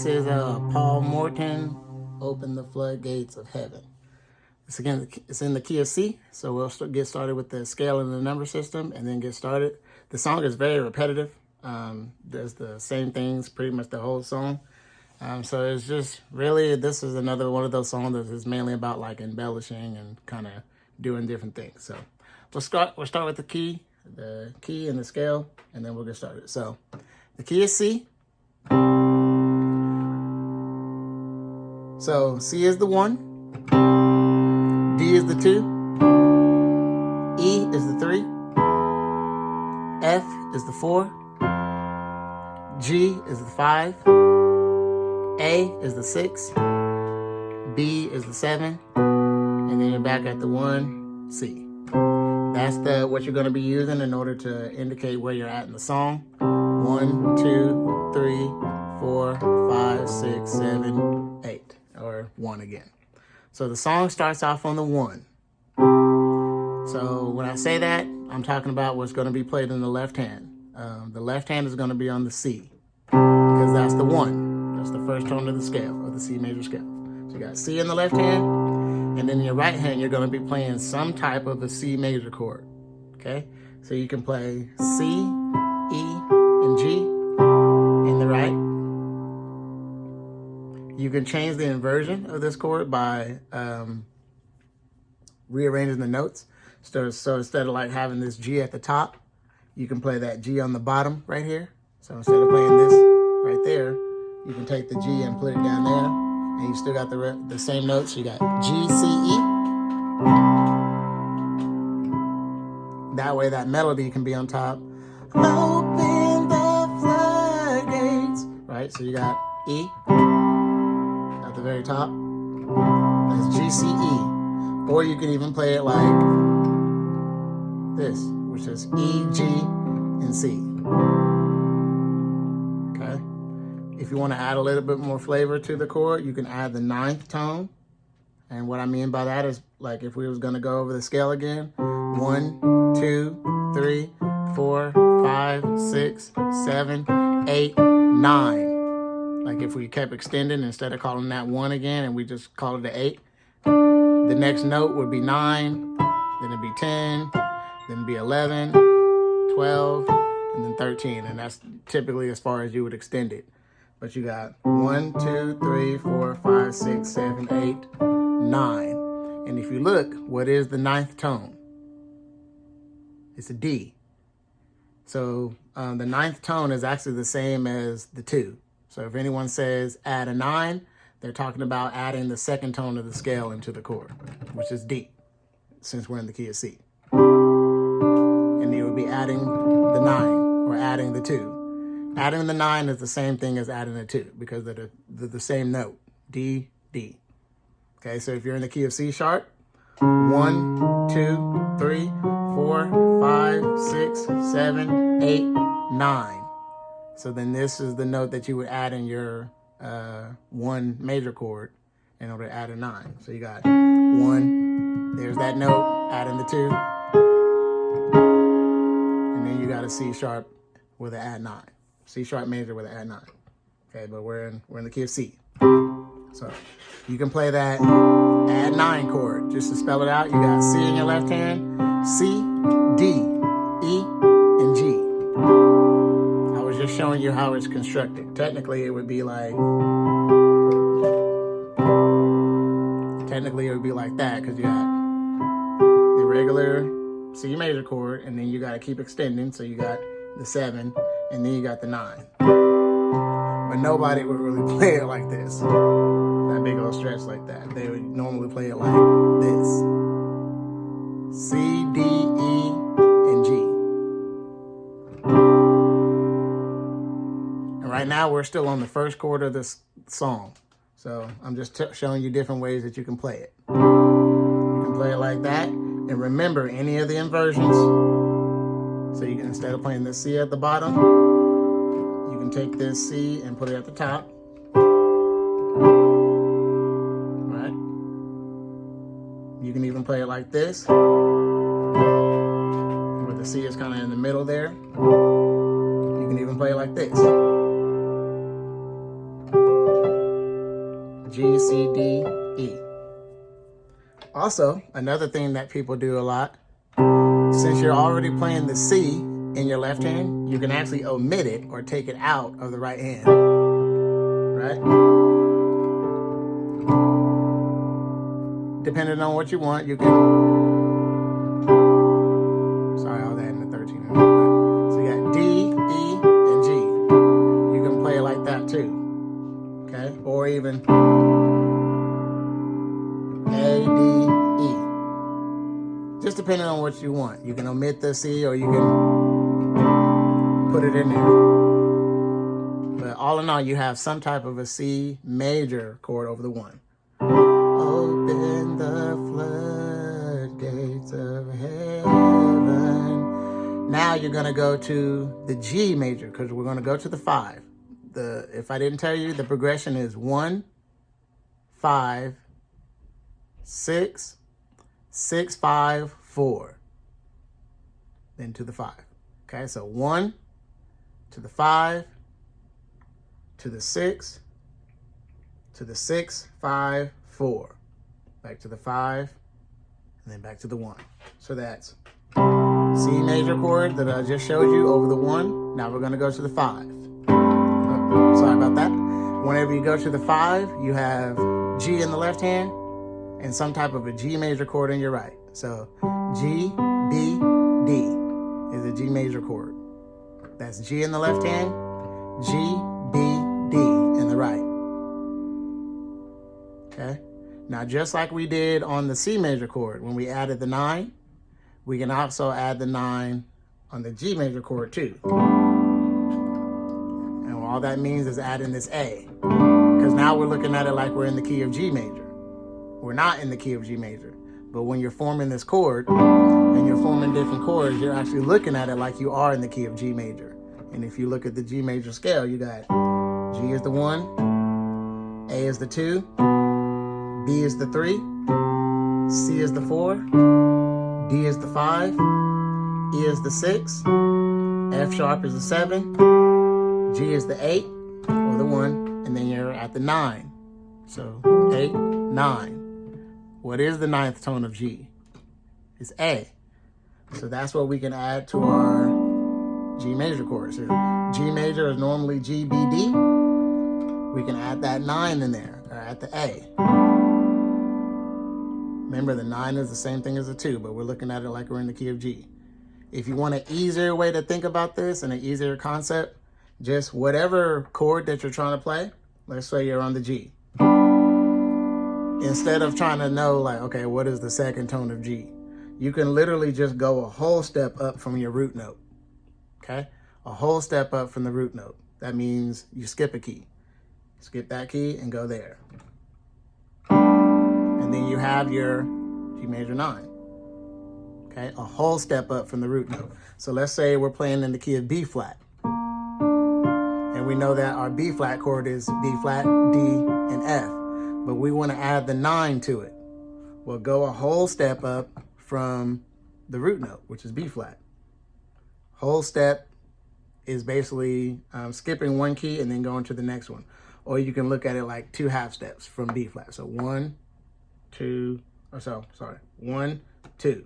is Paul Morton, Open the Floodgates of Heaven. It's in the key of C, so we'll get started with the scale and the number system and then get started. The song is very repetitive. Does the same things pretty much the whole song. So it's just really, this is another one of those songs that is mainly about like embellishing and kind of doing different things. So we'll start with the key and the scale, and then we'll get started. So the key is C. So C is the 1, D is the 2, E is the 3, F is the 4, G is the 5, A is the 6, B is the 7, and then you're back at the 1, C. That's what you're going to be using in order to indicate where you're at in the song. 1, 2, 3, 4, 5, 6, 7, 8, or 1 again. So the song starts off on the 1. So when I say that, I'm talking about what's going to be played in the left hand. The left hand is going to be on the C, because that's the 1. That's the first tone of the scale, of the C major scale. So you got C in the left hand, and then in your right hand, you're going to be playing some type of a C major chord, okay? So you can play C, E, and G in the right. You can change the inversion of this chord by rearranging the notes. So instead of like having this G at the top, you can play that G on the bottom right here. So instead of playing this right there, you can take the G and put it down there, and you still got the same notes. You got G, C, E. That way that melody can be on top. Open the floodgates. Right, so you got E at the very top. That's G, C, E. Or you can even play it like this, which is E, G, and C. Okay. If you want to add a little bit more flavor to the chord, you can add the 9th tone. And what I mean by that is, like, if we was going to go over the scale again, 1, 2, 3, 4, 5, 6, 7, 8, 9. Like if we kept extending, instead of calling that 1 again and we just call it an 8, the next note would be 9, then it'd be 10, then it'd be 11, 12, and then 13. And that's typically as far as you would extend it. But you got 1, 2, 3, 4, 5, 6, 7, 8, 9. And if you look, what is the 9th tone? It's a D. So the 9th tone is actually the same as the 2. So if anyone says add a 9, they're talking about adding the 2nd tone of the scale into the chord, which is D, since we're in the key of C. And you would be adding the 9 or adding the 2. Adding the 9 is the same thing as adding a 2 because they're the same note, D, D. Okay, so if you're in the key of C sharp, 1, 2, 3, 4, 5, 6, 7, 8, 9. So then this is the note that you would add in your 1 major chord in order to add a 9. So you got 1, there's that note, add in the 2, and then you got a C sharp with an add 9. C sharp major with an add 9. Okay, but we're in the key of C. So you can play that add 9 chord. Just to spell it out, you got C in your left hand, C, D, E, and G. I was just showing you how it's constructed. Technically, it would be like that, because you got the regular C major chord, and then you got to keep extending. So you got the 7, and then you got the 9. But nobody would really play it like this. That big old stretch like that. They would normally play it like this. C, D, E, and G. And right now we're still on the first chord of this song. So I'm just showing you different ways that you can play it. You can play it like that. And remember any of the inversions. So you can, instead of playing the C at the bottom, you can take this C and put it at the top. Right? You can even play it like this, where the C is kind of in the middle there. You can even play it like this. G, C, D, E. Also, another thing that people do a lot, since you're already playing the C in your left hand, you can actually omit it or take it out of the right hand, right? Depending on what you want, you can, sorry, I was adding the 13 in there, but, so you got D, E, and G. You can play it like that too, okay? Or even A, D, E. Just depending on what you want. You can omit the C or you can put it in there. But all in all, you have some type of a C major chord over the 1. Open the floodgates of heaven. Now you're going to go to the G major because we're going to go to the 5. If I didn't tell you, the progression is 1, 5, 6, 6, 5, 4. Then to the 5. Okay, so 1 to the 5 to the 6 to the 6, 5, 4. Back to the 5 and then back to the 1. So that's C major chord that I just showed you over the 1. Now we're going to go to the 5. Oh, sorry about that. Whenever you go to the 5, you have G in the left hand and some type of a G major chord in your right. So G, B, D is a G major chord. That's G in the left hand, G, B, D in the right. Okay? Now, just like we did on the C major chord, when we added the 9, we can also add the 9 on the G major chord too. And all that means is adding this A. Because now we're looking at it like we're in the key of G major. We're not in the key of G major. But when you're forming this chord and you're forming different chords, you're actually looking at it like you are in the key of G major. And if you look at the G major scale, you got G is the 1, A is the 2, B is the 3, C is the 4, D is the 5, E is the 6, F sharp is the 7, G is the 8, or the 1, and then you're at the 9. So 8, 9. What is the 9th tone of G? It's A. So that's what we can add to our G major chord. So G major is normally G, B, D. We can add that 9 in there, or at the A. Remember, the 9 is the same thing as the 2, but we're looking at it like we're in the key of G. If you want an easier way to think about this and an easier concept, just whatever chord that you're trying to play, let's say you're on the G. Instead of trying to know, like, okay, what is the 2nd tone of G? You can literally just go a whole step up from your root note, okay? A whole step up from the root note. That means you skip a key. Skip that key and go there. And then you have your G major 9, okay? A whole step up from the root note. So let's say we're playing in the key of B flat. And we know that our B flat chord is B flat, D, and F. But we want to add the 9 to it. We'll go a whole step up from the root note, which is B flat. Whole step is basically skipping one key and then going to the next one. Or you can look at it like 2 half steps from B flat. So 1, 2, 1, 2.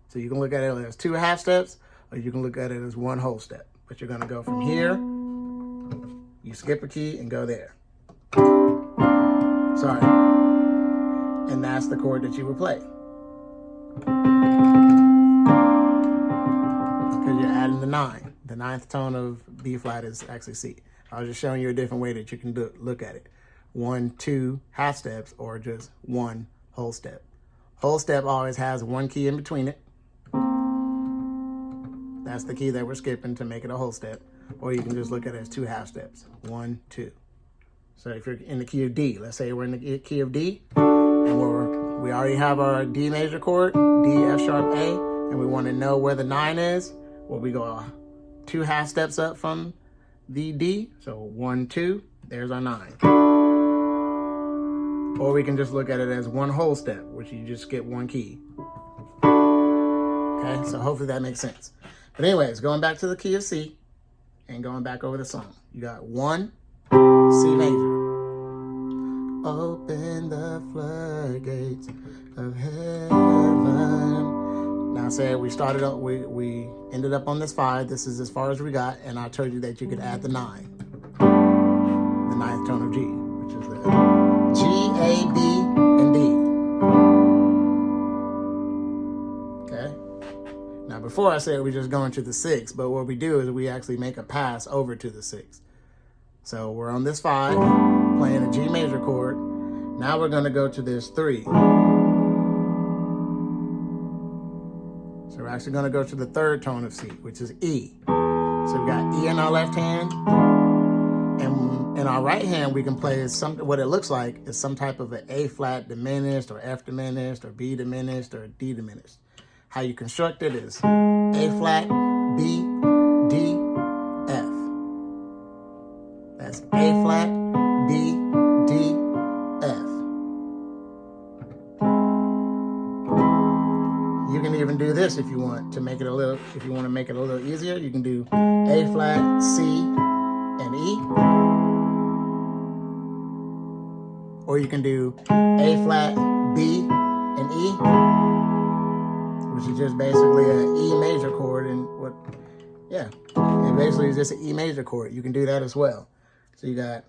So you can look at it as 2 half steps, or you can look at it as 1 whole step. But you're going to go from here, you skip a key and go there. Sorry. And that's the chord that you would play. Because you're adding the 9. The 9th tone of B flat is actually C. I was just showing you a different way that you can look at it. 1, 2 half steps, or just 1 whole step. Whole step always has 1 key in between it. That's the key that we're skipping to make it a whole step. Or you can just look at it as 2 half steps. 1, 2. So if you're in the key of D, let's say we're in the key of D, and we already have our D major chord, D, F sharp, A, and we want to know where the 9 is, well, we go 2 half steps up from the D, so 1, 2, there's our 9. Or we can just look at it as 1 whole step, which you just skip 1 key. Okay, so hopefully that makes sense. But anyways, going back to the key of C, and going back over the song. You got 1, C major. floodgates of heaven. Now, say we started up, we ended up on this 5. This is as far as we got, and I told you that you could add the 9, the 9th tone of G, which is the G, A, B, and D. Okay. Now, before I said we just go into the 6, but what we do is we actually make a pass over to the 6. So we're on this 5, playing a G major chord. Now we're going to go to this 3. So we're actually going to go to the 3rd tone of C, which is E. So we got E in our left hand, and in our right hand we can play what it looks like is some type of an A flat diminished, or F diminished, or B diminished, or D diminished. How you construct it is A flat, B, D, F. That's A flat, B, D, F. You can even do this if you want to make it a little, if you want to make it a little easier. You can do A flat, C, and E. Or you can do A flat, B, and E, which is just basically an E major chord. And what, yeah, it basically is just an E major chord. You can do that as well. So you got,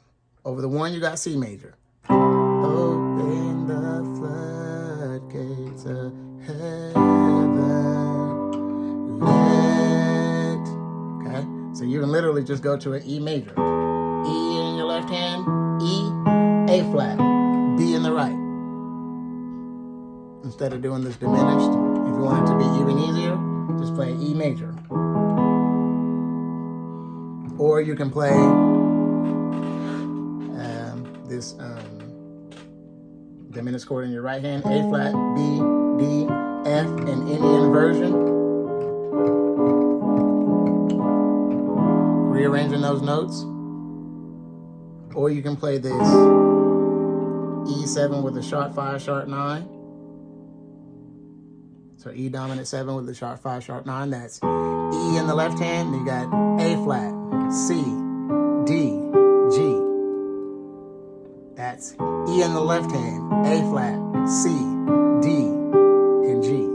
over the 1, you got C major. Open the floodgates of heaven. Okay, so you can literally just go to an E major. E in your left hand, E, A flat, B in the right. Instead of doing this diminished, if you want it to be even easier, just play E major. Or you can play this diminished chord in your right hand, A flat, B, D, F, and any inversion. Rearranging those notes. Or you can play this E7 with a sharp 5, sharp 9. So E dominant 7 with the sharp 5, sharp 9. That's E in the left hand. You got A flat, C, D, G. That's E in the left hand, A flat, C, D, and G.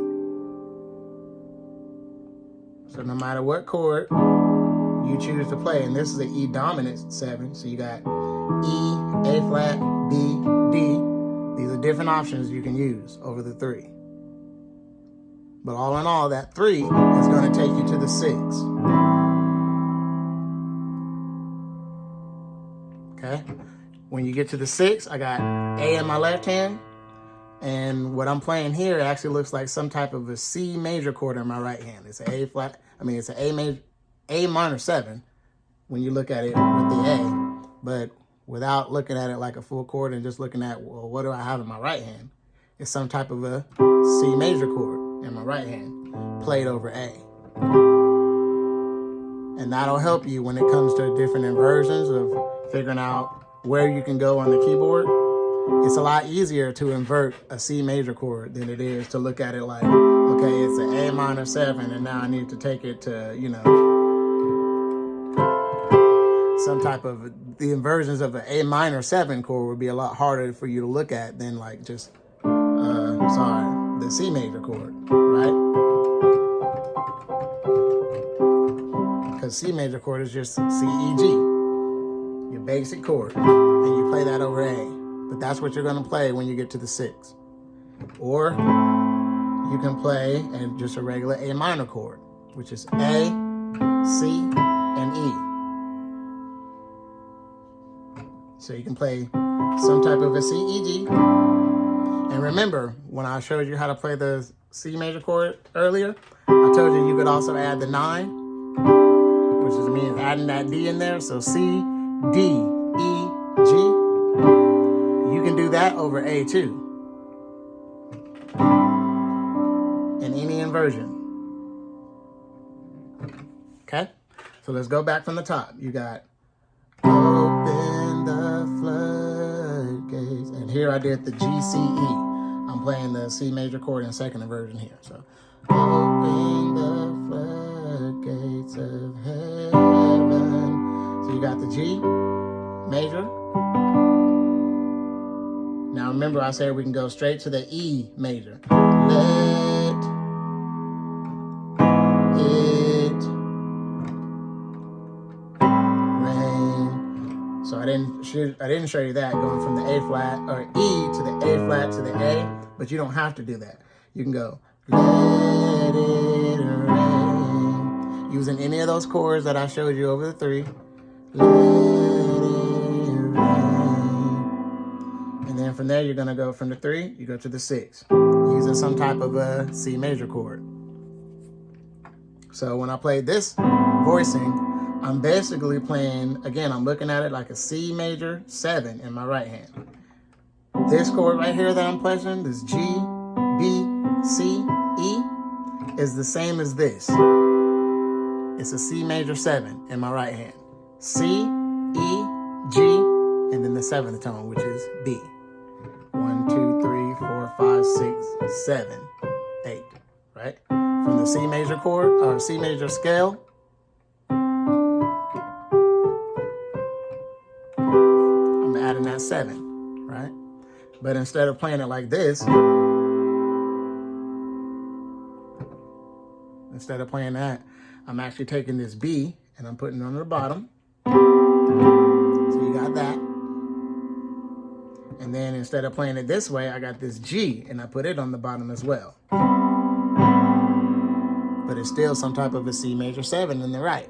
So no matter what chord you choose to play, and this is an E dominant 7, so you got E, A flat, B, D. These are different options you can use over the 3. But all in all, that 3 is going to take you to the 6. Okay? When you get to the 6, I got A in my left hand, and what I'm playing here actually looks like some type of a C major chord in my right hand. It's an A flat, it's an A minor 7 when you look at it with the A, but without looking at it like a full chord and just looking at, well, what do I have in my right hand? It's some type of a C major chord in my right hand, played over A. And that'll help you when it comes to different inversions of figuring out where you can go on the keyboard. It's a lot easier to invert a C major chord than it is to look at it like, okay, it's an A minor 7, and now I need to take it to, some type of, the inversions of an A minor 7 chord would be a lot harder for you to look at than like just, the C major chord, right? Because C major chord is just C, E, G, your basic chord, and you play that over A. But that's what you're going to play when you get to the 6. Or you can play just a regular A minor chord, which is A, C, and E. So you can play some type of a C, E, G. And remember, when I showed you how to play the C major chord earlier, I told you could also add the 9, which means adding that D in there. So C, D, E, G. You can do that over A too, in any inversion. Okay? So let's go back from the top. You got open the floodgates. And here I did the G, C, E. I'm playing the C major chord in second inversion here. So open the floodgates of heaven. So you got the G major. Now Now remember I said we can go straight to the E major. Let it rain. So I didn't show you that going from the A flat or E to the A flat to the A, but you don't have to do that. You can go let it rain using any of those chords that I showed you over the 3. Let it rain. And then from there, you're going to go from the 3, you go to the 6, using some type of a C major chord. So when I play this voicing, I'm basically playing, again, I'm looking at it like a C major 7 in my right hand. This chord right here that I'm playing, this G, B, C, E, is the same as this. It's a C major 7 in my right hand. C, E, G, and then the 7th tone, which is B. 1, 2, 3, 4, 5, 6, 7, 8, right? From the C major chord, or C major scale, I'm adding that 7, right? But instead of playing it like this, instead of playing that, I'm actually taking this B and I'm putting it on the bottom. So you got that. And then instead of playing it this way, I got this G and I put it on the bottom as well. But it's still some type of a C major 7 in the right.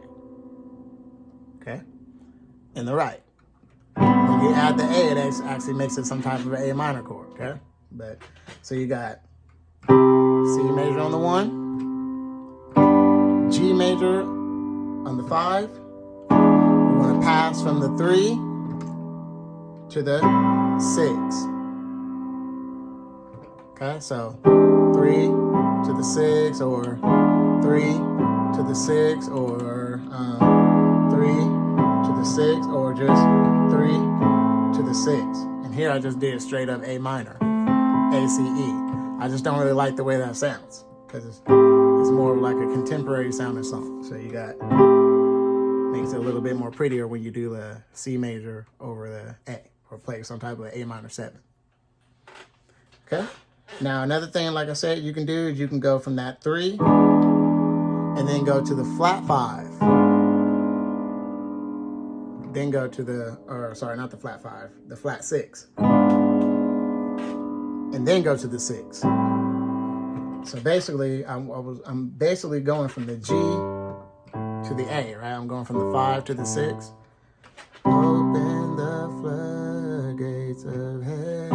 Okay? In the right. When you add the A, it actually makes it some type of an A minor chord, okay? But, so you got C major on the 1, G major on the 5. You want to pass from the 3 to the 6. Okay, so 3 to the 6, or 3 to the 6, or 3 to the 6, or just 3 to the 6. And here I just did straight up A minor, A, C, E. I just don't really like the way that sounds because it's more of like a contemporary sounding song. So you got, makes it a little bit more prettier when you do the C major over the A, or play some type of A minor 7. Okay? Now another thing, like I said, you can do is you can go from that 3 and then go to the flat 5. Then go to the, or sorry, not the flat 5, the flat 6. And then go to the 6. So basically, I'm basically going from the G to the A, right? I'm going from the 5 to the 6. Open the floodgates of heaven,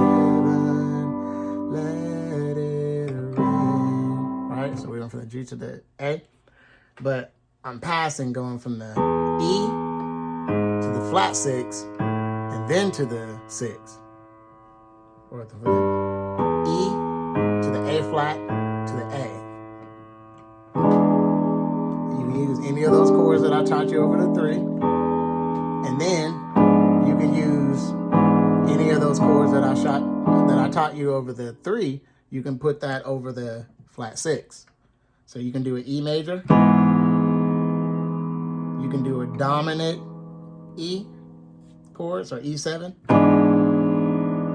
let it rain. Right? So we went from the G to the A. But I'm passing, going from the E to the flat 6, and then to the 6. Or the E to the A flat to the A. You can use any of those chords that I taught you over the 3. And then you can use any of those chords that I taught you over the 3. You can put that over the flat 6. So you can do an E major. You can do a dominant E chords, or E7,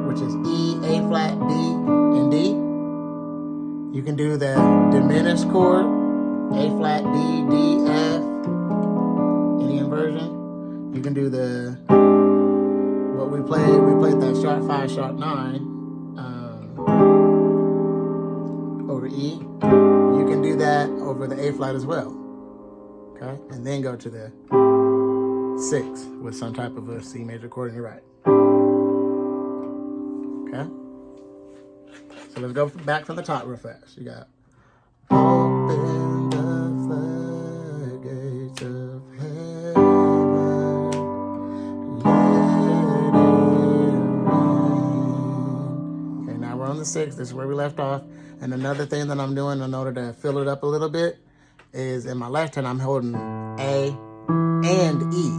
which is E, A flat, B, and D. You can do the diminished chord, A flat, B, D, F, any inversion. You can do the, what we played that sharp 5, sharp 9 over E. You can do that over the A flat as well. Okay, and then go to the 6 with some type of a C major chord in your right. Okay, so let's go back from the top real fast. You got open the floodgates of heaven, let it rain. Okay, now we're on the 6. This is where we left off. And another thing that I'm doing in order to fill it up a little bit is in my left hand, I'm holding A and E.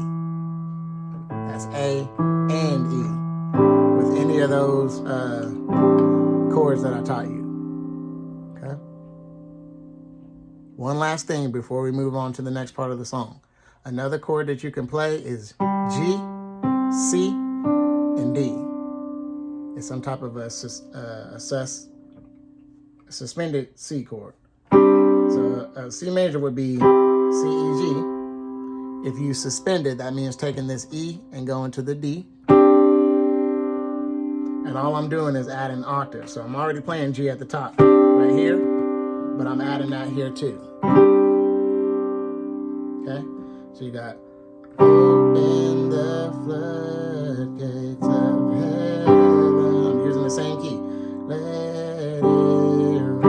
That's A and E with any of those chords that I taught you. Okay. One last thing before we move on to the next part of the song. Another chord that you can play is G, C, and D. It's some type of a suspended C chord. So a C major would be C, E, G. If you suspend it, that means taking this E and going to the D. And all I'm doing is adding octave. So I'm already playing G at the top right here, but I'm adding that here too. Okay? So you got open the floodgates of heaven. I'm using the same key. Let it rain.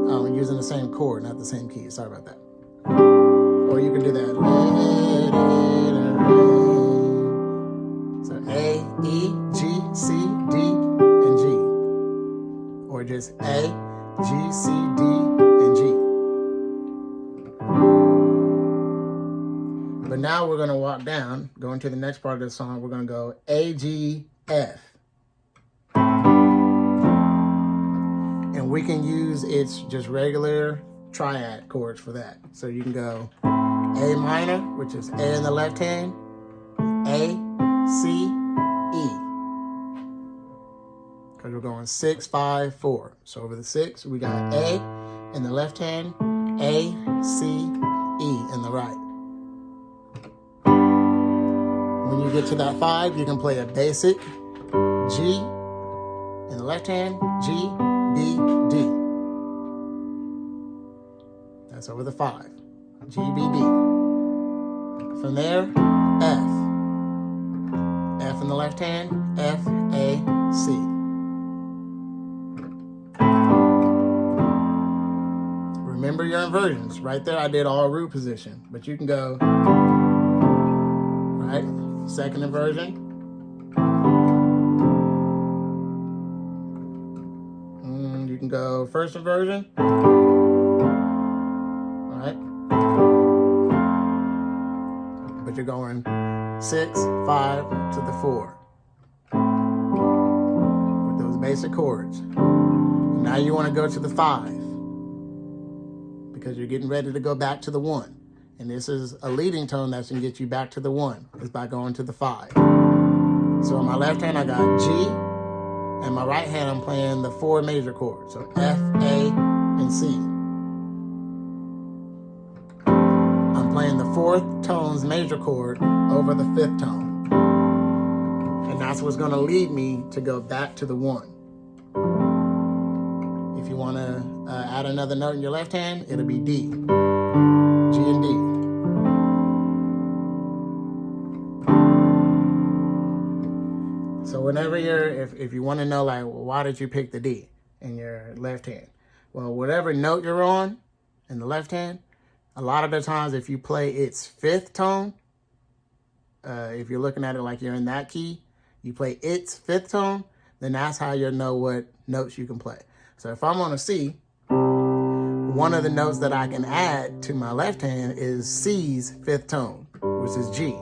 Oh, I'm using the same chord, not the same key. Sorry about that. Or you can do that. Let it rain. So A, E, G, C, D, and G. Or just A, G, C, D, and G. But now we're going to walk down, go into the next part of the song. We're going to go A, G, F. And we can use its just regular triad chords for that. So you can go A minor, which is A in the left hand, A, C, E. Because we're going 6, 5, 4. So over the 6, we got A in the left hand, A, C, E in the right. When you get to that 5, you can play a basic G in the left hand, G, B, D. That's over the 5. G, B, D. From there, F. F in the left hand, F, A, C. Remember your inversions. Right there, I did all root position, but you can go, right? Second inversion. You can go first inversion. All right. But you're going 6, 5 to the 4 with those basic chords. Now you want to go to the 5 because you're getting ready to go back to the 1. And this is a leading tone that's going to get you back to the 1 is by going to the 5. So on my left hand, I got G, and my right hand, I'm playing the 4 major chords. So F, A, and C. I'm playing the 4th tone's major chord over the 5th tone. And that's what's going to lead me to go back to the 1. If you want to add another note in your left hand, it'll be D. G and D. So whenever if you want to know, like, well, why did you pick the D in your left hand? Well, whatever note you're on in the left hand, a lot of the times if you play its 5th tone, if you're looking at it like you're in that key, you play its 5th tone, then that's how you'll know what notes you can play. So if I'm on a C, one of the notes that I can add to my left hand is C's 5th tone, which is G.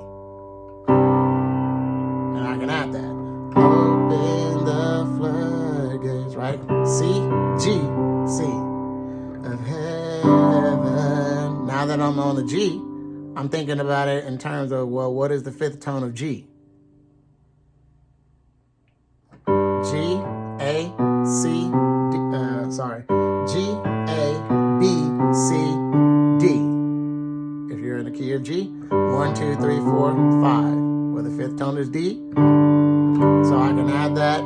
And I can add that. Open the floodgates, right? C, G, C of heaven. Now that I'm on the G, I'm thinking about it in terms of, well, what is the 5th tone of G? G, A, C, D, G, A, B, C, D. If you're in the key of G, 1, 2, 3, 4, 5. Where the 5th tone is D. So I can add that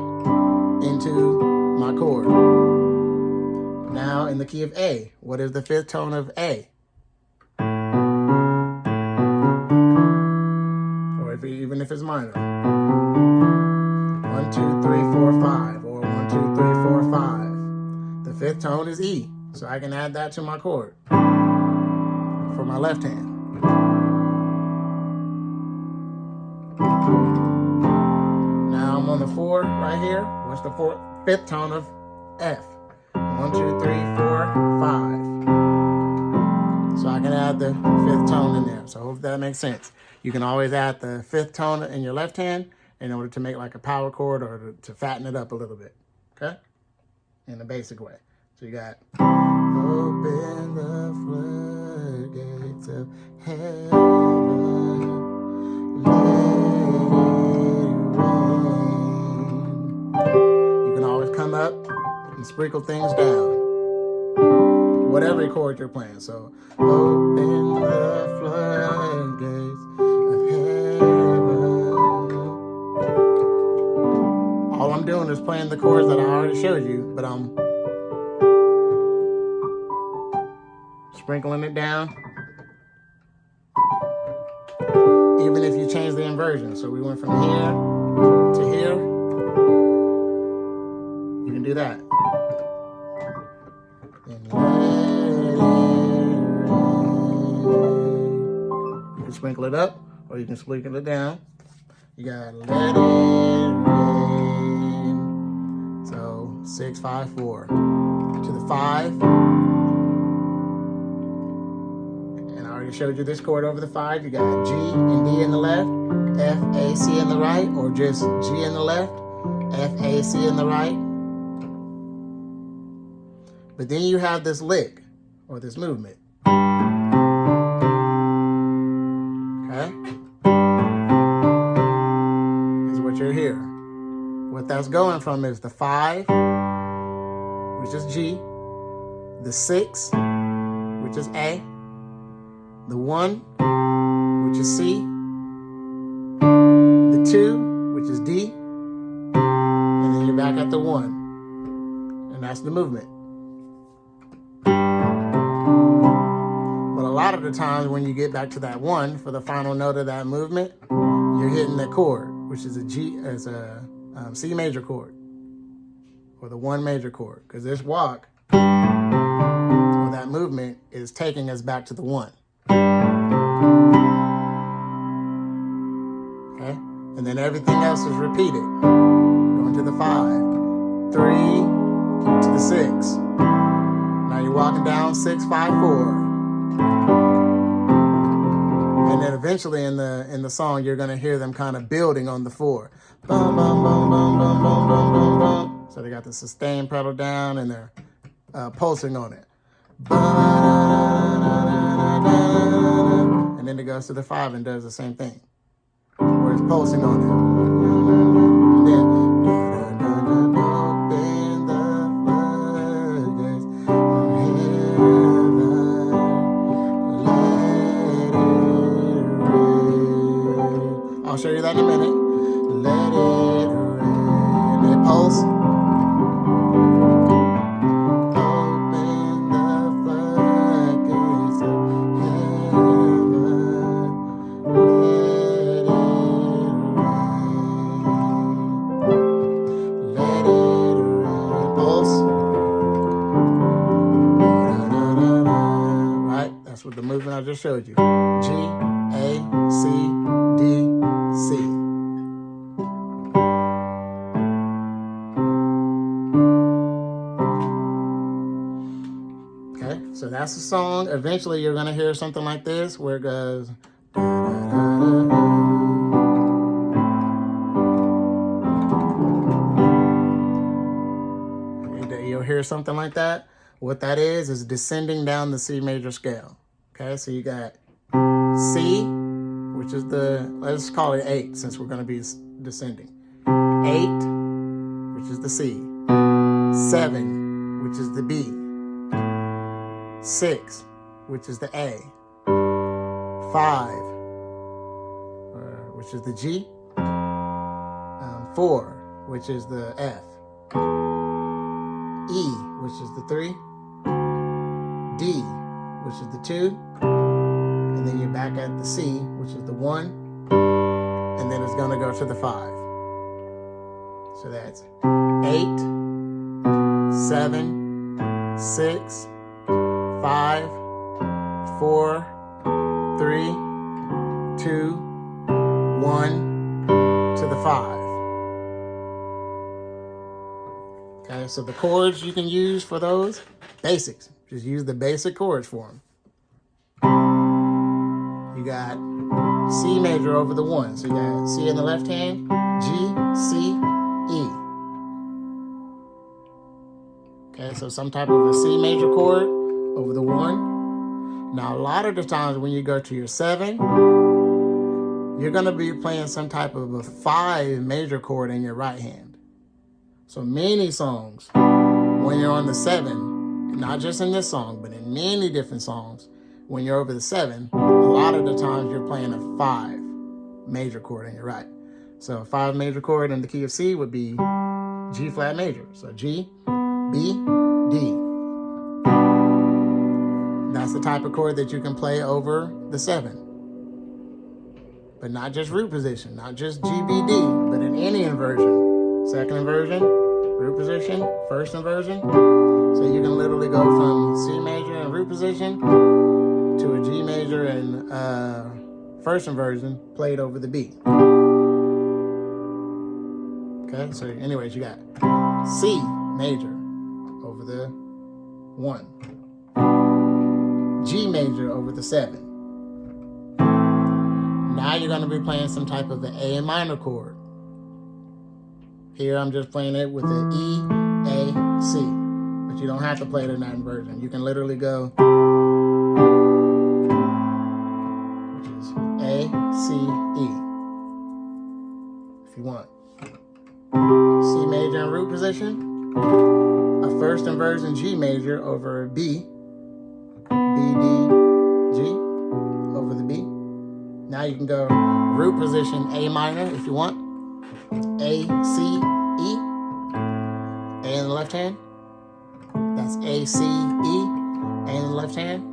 into my chord. Now in the key of A, what is the 5th tone of A? Or even if it's minor. 1, 2, 3, 4, 5. Or 1, 2, 3, 4, 5. The 5th tone is E. So I can add that to my chord for my left hand. Now I'm on the 4 right here. What's the 5th tone of F? 1, 2, 3, 4, 5. So I can add the 5th tone in there. So I hope that makes sense. You can always add the 5th tone in your left hand in order to make like a power chord or to fatten it up a little bit. Okay? In a basic way. So you got open the floodgates of heaven. Let it rain. and sprinkle things down. Whatever chord you're playing. So, open the floodgates of heaven. All I'm doing is playing the chords that I already showed you, but I'm sprinkling it down. Even if you change the inversion. So we went from here to here. You can do that. And you can sprinkle it up or you can sprinkle it down. You gotta let it rain. So 6, 5, 4 to the 5. Showed you this chord over the 5. You got G and D in the left, F, A, C in the right, or just G in the left, F, A, C in the right. But then you have this lick, or this movement. Okay? Is what you're hearing. What that's going from is the 5, which is G, the 6, which is A, the 1, which is C, the 2, which is D, and then you're back at the 1. And that's the movement. But a lot of the times when you get back to that 1 for the final note of that movement, you're hitting that chord, which is a C major chord, or the 1 major chord, because this walk, or that movement, is taking us back to the 1. Okay, and then everything else is repeated. Going to the 5, 3 to the 6. Now you're walking down 6, 5, 4, and then eventually in the song you're gonna hear them kind of building on the 4. Bum, bum, bum, bum, bum, bum, bum, bum, bum. So they got the sustain pedal down and they're pulsing on it. And then it goes to the 5 and does the same thing, where it's pulsing on it. And then open the floodgates of heaven, let it rain. I'll show you that in a minute. Let it rain. Let it pulse. With the movement I just showed you. G, A, C, D, C. Okay, so that's the song. Eventually you're gonna hear something like this where it goes. You'll hear something like that. What that is descending down the C major scale. Okay, so you got C, which is let's call it 8 since we're going to be descending. 8, which is the C. 7, which is the B. 6, which is the A. 5, which is the G. 4, which is the F. E, which is the 3. D, which is the 2, and then you're back at the C, which is the 1, and then it's going to go to the 5. So that's 8, 7, 6, 5, 4, 3, 2, 1 to the 5. Okay, so the chords you can use for those, basics. Just use the basic chords for them. You got C major over the 1. So you got C in the left hand, G, C, E. Okay, so some type of a C major chord over the 1. Now, a lot of the times when you go to your 7, you're going to be playing some type of a 5 major chord in your right hand. So many songs, when you're on the 7, not just in this song, but in many different songs, when you're over the 7, a lot of the times you're playing a 5 major chord in your right. So a 5 major chord in the key of C would be G flat major. So G, B, D. That's the type of chord that you can play over the 7. But not just root position, not just G, B, D, but in any inversion. Second inversion, root position, first inversion. So you can literally go from C major in root position to a G major in first inversion played over the B. Okay, so anyways, you got C major over the 1. G major over the 7. Now you're going to be playing some type of an A minor chord. Here I'm just playing it with the E, A, C. But you don't have to play it in that inversion. You can literally go, which is A, C, E, if you want. C major in root position. A first inversion G major over B. B, D, G over the B. Now you can go root position A minor if you want. A, C, E. A in the left hand. That's A, C, E. A in the left hand.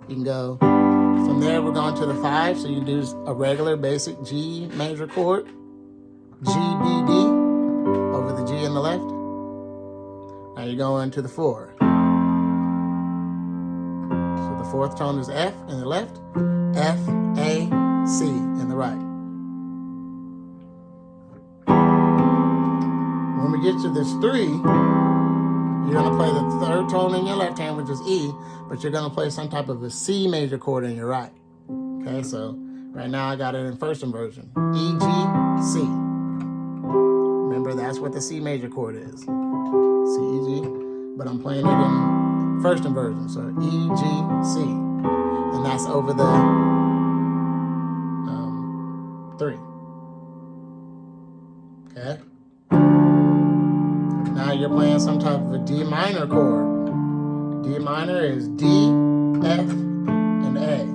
You can go from there. We're going to the 5. So you do a regular basic G major chord. G, B, D over the G in the left. Now you're going to the 4. So the 4th tone is F in the left. F, A, C in the right. When we get to this 3, you're going to play the 3rd tone in your left hand, which is E, but you're going to play some type of a C major chord in your right. Okay, so right now I got it in first inversion. E, G, C. Remember, that's what the C major chord is. C, E, G. But I'm playing it in first inversion. So E, G, C. And that's over the 3. Okay. Now you're playing some type of a D minor chord. D minor is D, F, and A.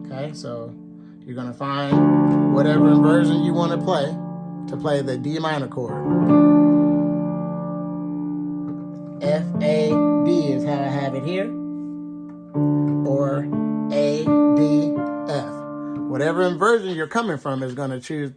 Okay, so you're going to find whatever inversion you want to play the D minor chord. F, A, D is how I have it here. Or A, D, F. Whatever inversion you're coming from is going to choose.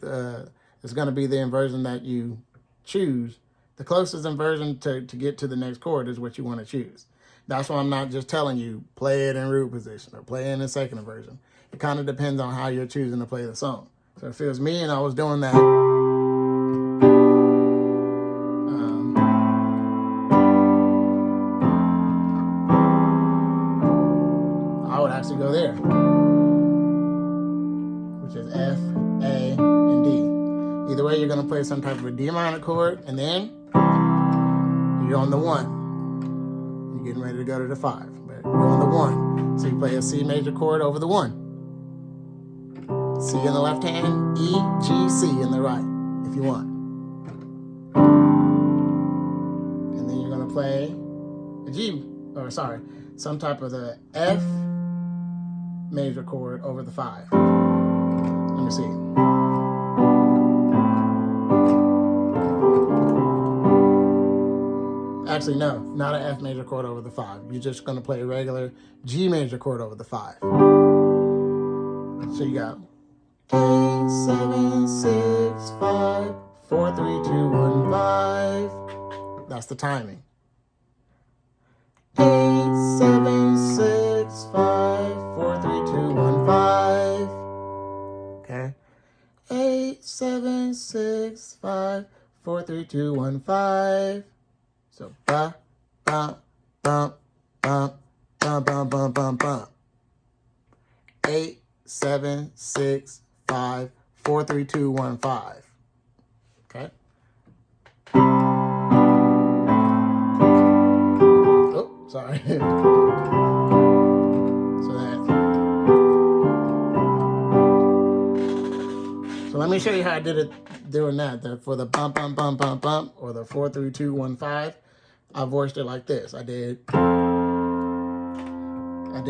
Is going to be the inversion that you choose. The closest inversion to get to the next chord is what you want to choose. That's why I'm not just telling you play it in root position or play it in the second inversion. It kind of depends on how you're choosing to play the song. So if it was me and I was doing that, I would actually go there, which is F, A, and D. Either way, you're going to play some type of a D minor chord, and then you're on the 1. You're getting ready to go to the 5, but you're on the 1. So you play a C major chord over the 1. C in the left hand, E, G, C in the right, if you want. And then you're going to play a some type of the F major chord over the 5. Let me see. Actually, no, not an F major chord over the 5. You're just going to play a regular G major chord over the 5. So you got 8, 7, 6, 5, 4, 3, 2, 1, 5. That's the timing. 8, 7, 6, 5, 4, 3, 2, 1, 5. Okay. 8, 7, 6, 5, 4, 3, 2, 1, 5. So ba, ba, bump, bump, bump, bump, bump, bump, bump. 8, 7, 6, 5, 4, 3, 2, 1, 5. Okay. Oh, sorry. So let me show you how I did it doing that. For the bump, bump, bump, bump, bump, or the 4, 3, 2, 1, 5. I voiced it like this. I did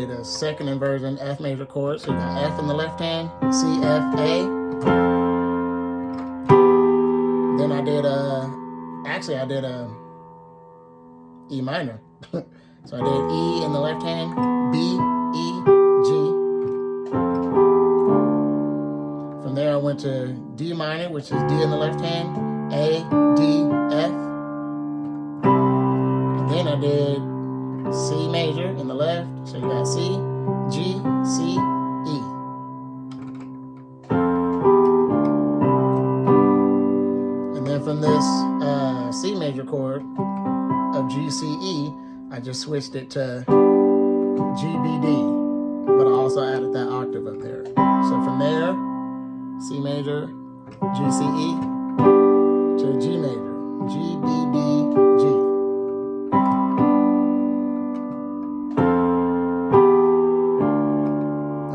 a second inversion F major chord. So you got F in the left hand, C, F, A. Then I did a E minor. So I did E in the left hand, B, E, G. From there I went to D minor, which is D in the left hand, A, D, F. And then I did C major in the left, so you got C, G, C, E. And then from this C major chord of G, C, E, I just switched it to G, B, D, but I also added that octave up there. So from there, C major, G, C, E, to G major, G, B, D, G.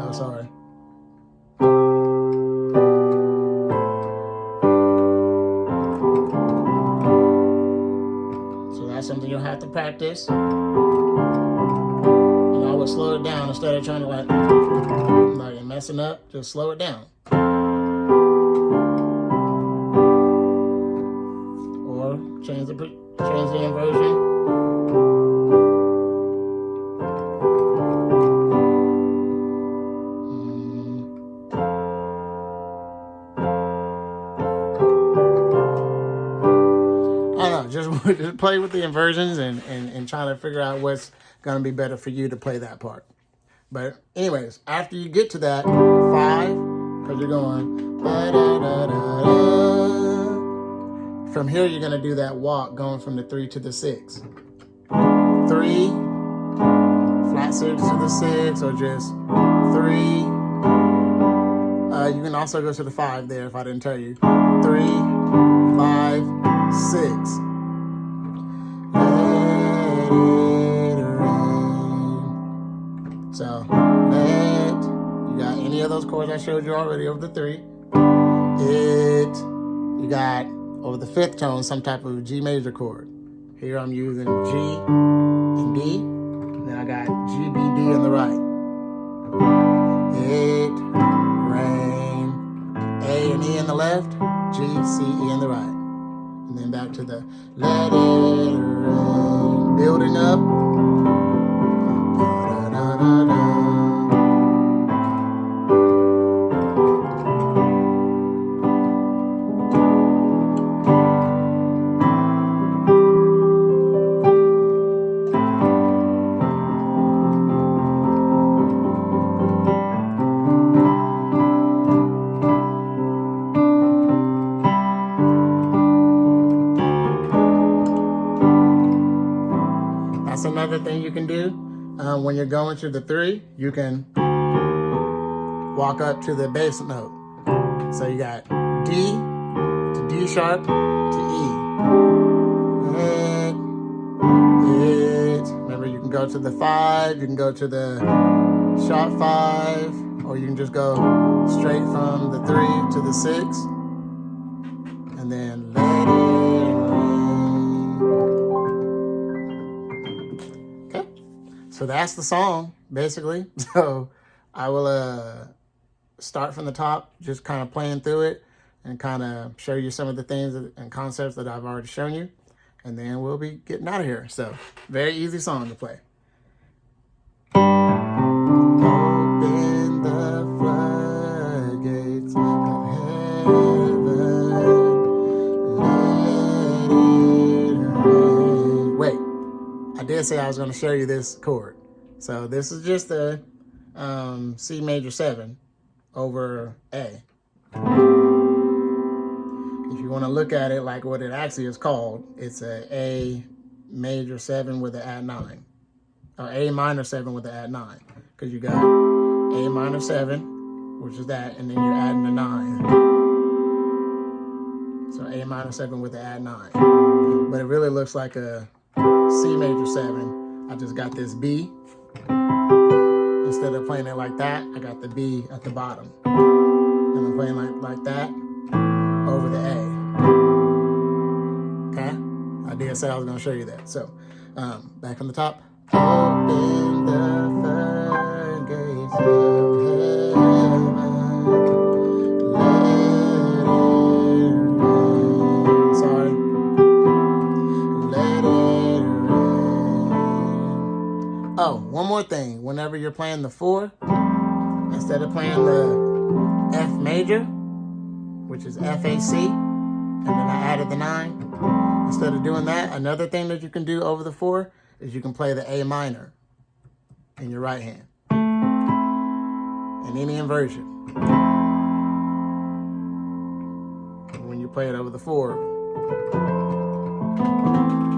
Oh, sorry. So that's something you'll have to practice. And I would slow it down instead of trying to like messing up, just slow it down. Change the inversion. I don't know, just play with the inversions and try to figure out what's going to be better for you to play that part. But anyways, after you get to that 5, because you're going from here, you're going to do that walk going from the 3 to the 6. 3, flat 6 to the 6, or just 3. You can also go to the 5 there if I didn't tell you. 3, 5, 6. So, you got any of those chords I showed you already over the 3. You got over the 5th tone, some type of G major chord. Here I'm using G and D. And then I got G, B, D on the right. It, rain, A and E on the left, G, C, E on the right. And then back to the let it rain, building up. Da, da, da, da. That's another thing you can do. When you're going to the 3, you can walk up to the bass note. So you got D to D sharp to E. Remember, you can go to the 5, you can go to the sharp 5, or you can just go straight from the 3 to the 6. And then let it rain. Okay. So that's the song, basically. So I will start from the top, just kind of playing through it and kind of show you some of the things and concepts that I've already shown you. And then we'll be getting out of here. So very easy song to play. Open the floodgates of heaven, let it rain. Wait, I did say I was going to show you this chord. So this is just a C major 7 over A. If you want to look at it like what it actually is called, it's a major 7 with an add 9. Or A minor 7 with an add 9. Because you got A minor 7, which is that, and then you're adding a 9. So A minor 7 with the add 9. But it really looks like a C major 7. I just got this B. Instead of playing it like that, I got the B at the bottom. And I'm playing like that over the A. Okay? I did said I was going to show you that. So, back from the top. Open the floodgates of heaven. Let it rain. Sorry. Let it rain. Oh, one more thing. Whenever you're playing the 4, instead of playing the F major, which is FAC, and then I added the 9. Instead of doing that, another thing that you can do over the 4 is you can play the A minor in your right hand in any inversion. When you play it over the 4,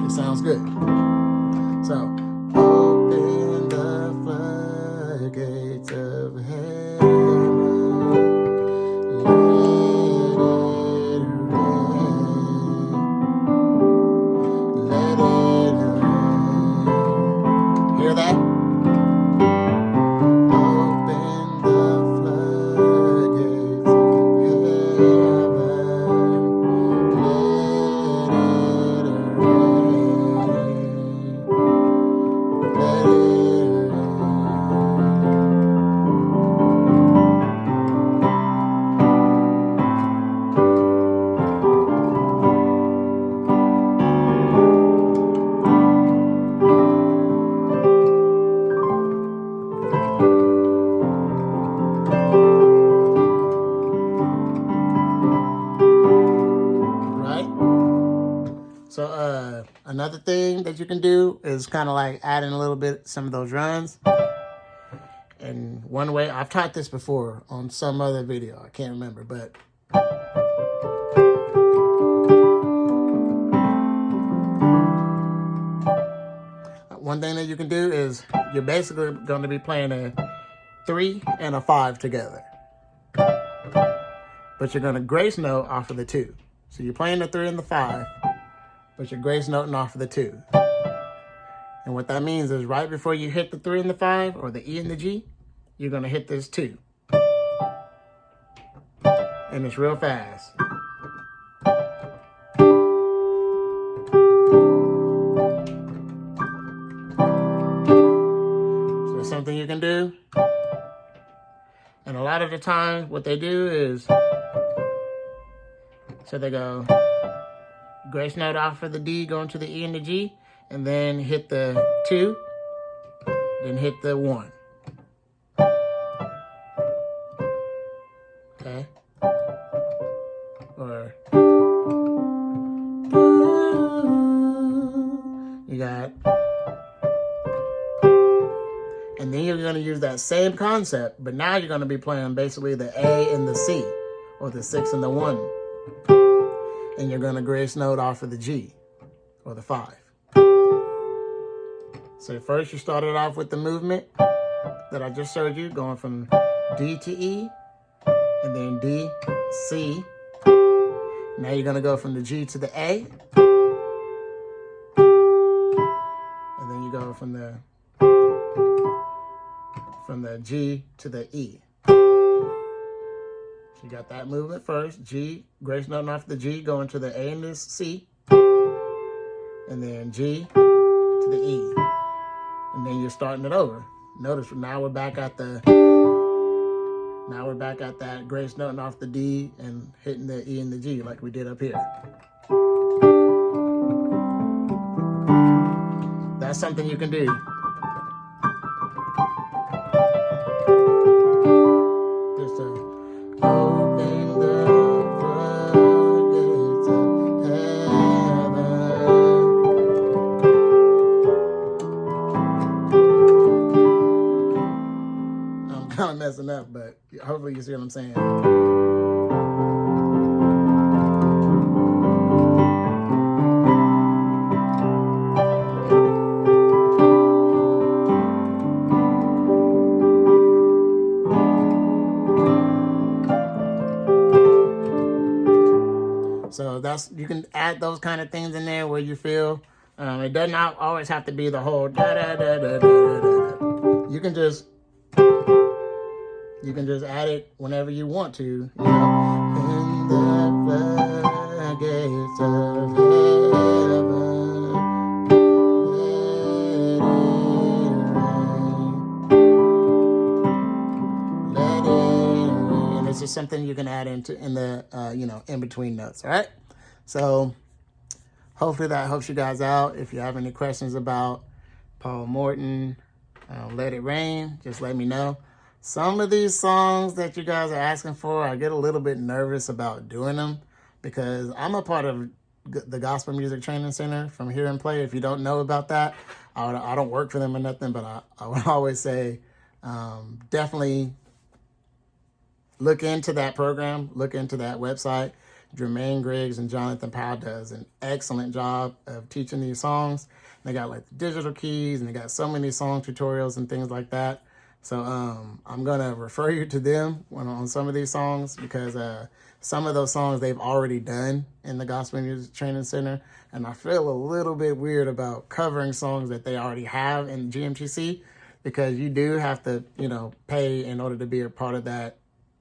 it sounds good. So, open the floodgates of heaven. Hear that? Open the floodgates of heaven. Let it rain. Let it So another thing that you can do is kind of like adding a little bit, some of those runs. And one way, I've taught this before on some other video, I can't remember, but one thing that you can do is you're basically going to be playing a 3 and a 5 together. But you're going to grace note off of the 2. So you're playing the 3 and the 5. But you're grace noting off of the 2. And what that means is right before you hit the 3 and the 5, or the E and the G, you're going to hit this 2. And it's real fast. So that's something you can do. And a lot of the times what they do is, so they go grace note off of the D, going to the E and the G, and then hit the 2, then hit the 1. Okay? Or you got, and then you're going to use that same concept, but now you're going to be playing basically the A and the C, or the 6 and the 1. And you're going to grace note off of the G, or the 5. So first you started off with the movement that I just showed you, going from D to E, and then D, C. Now you're going to go from the G to the A, and then you go from the G to the E. You got that movement first, G, grace noting off the G, going to the A and the C, and then G to the E, and then you're starting it over. Notice now we're back at that grace noting off the D and hitting the E and the G like we did up here. That's something you can do. Just open the floodgates of heaven. I'm kind of messing up, but hopefully you see what I'm saying. So you can add those kind of things in there where you feel. It does not always have to be the whole da da da da da da da. You can just add it whenever you want to. You know, in the floodgates of heaven. just something you can add in the, in between notes, all right? So hopefully that helps you guys out. If you have any questions about Paul Morton, Let It Rain, just let me know. Some of these songs that you guys are asking for, I get a little bit nervous about doing them because I'm a part of the Gospel Music Training Center from Hear and Play. If you don't know about that, I don't work for them or nothing, but I would always say definitely look into that program, look into that website. Jermaine Griggs and Jonathan Powell does an excellent job of teaching these songs. They got like the digital keys and they got so many song tutorials and things like that. So I'm going to refer you to them on some of these songs because some of those songs they've already done in the Gospel Music Training Center. And I feel a little bit weird about covering songs that they already have in GMTC because you do have to, pay in order to be a part of that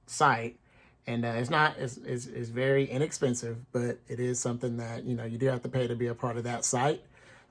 site. And it's very inexpensive, but it is something that, you do have to pay to be a part of that site.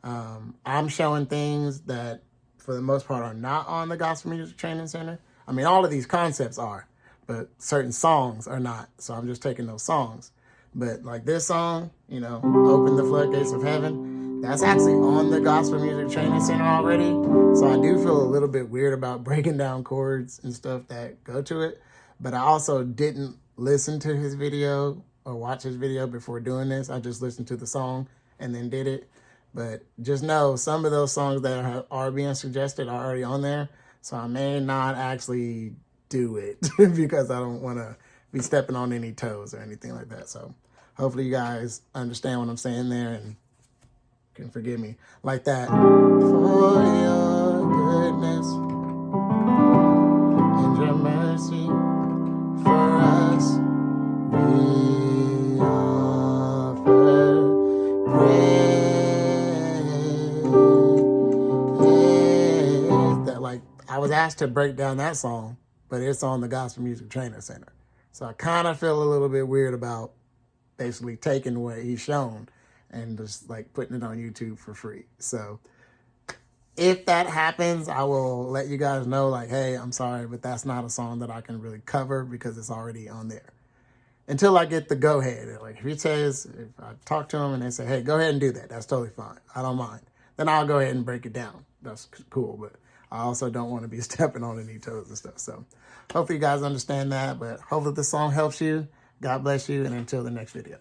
I'm showing things that for the most part are not on the Gospel Music Training Center. I mean, all of these concepts are, but certain songs are not. So I'm just taking those songs. But like this song, Open the Floodgates of Heaven, that's actually on the Gospel Music Training Center already. So I do feel a little bit weird about breaking down chords and stuff that go to it. But I also didn't listen to his video or watch his video before doing this. I just listened to the song and then did it. But just know some of those songs that are being suggested are already on there. So I may not actually do it because I don't want to be stepping on any toes or anything like that. So hopefully you guys understand what I'm saying there and can forgive me like that. For your goodness and your mercy for us, we offer praise. I was asked to break down that song, but it's on the Gospel Music Training Center. So I kind of feel a little bit weird about basically taking what he's shown and just like putting it on YouTube for free. So if that happens, I will let you guys know like, hey, I'm sorry, but that's not a song that I can really cover because it's already on there. Until I get the go ahead. Like if I talk to him and they say, hey, go ahead and do that, that's totally fine. I don't mind. Then I'll go ahead and break it down. That's cool. But I also don't want to be stepping on any toes and stuff. So hopefully you guys understand that. But hopefully this song helps you. God bless you. And until the next video.